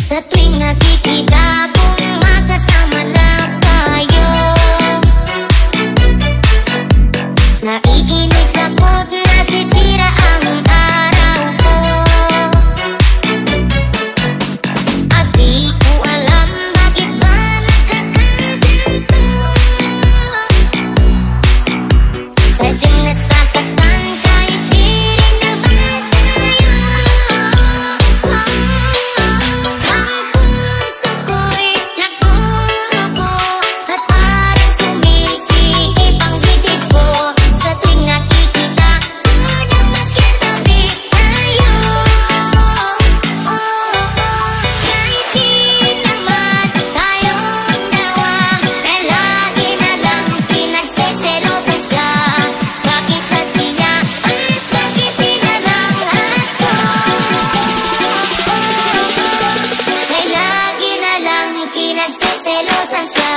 Sa tuwing nakikita kong magkasama na tayo, naiinis ako't nasisira ang araw ko. At di ko alam bakit ba nagkakaganto. Sadyang nasasaktan kahit di rin naman tayo. Ang puso ko'y nagdurugo at parang sumisikip ang bibig ko sa tuwing nakikita ko na magkatabi tayo. Kahit di naman tayong dalawa, na lagi na lang pinagseselosan siya. Bakit kasi niya at bakit di na lang ako? Ay lagi na lang pinagseselosan siya.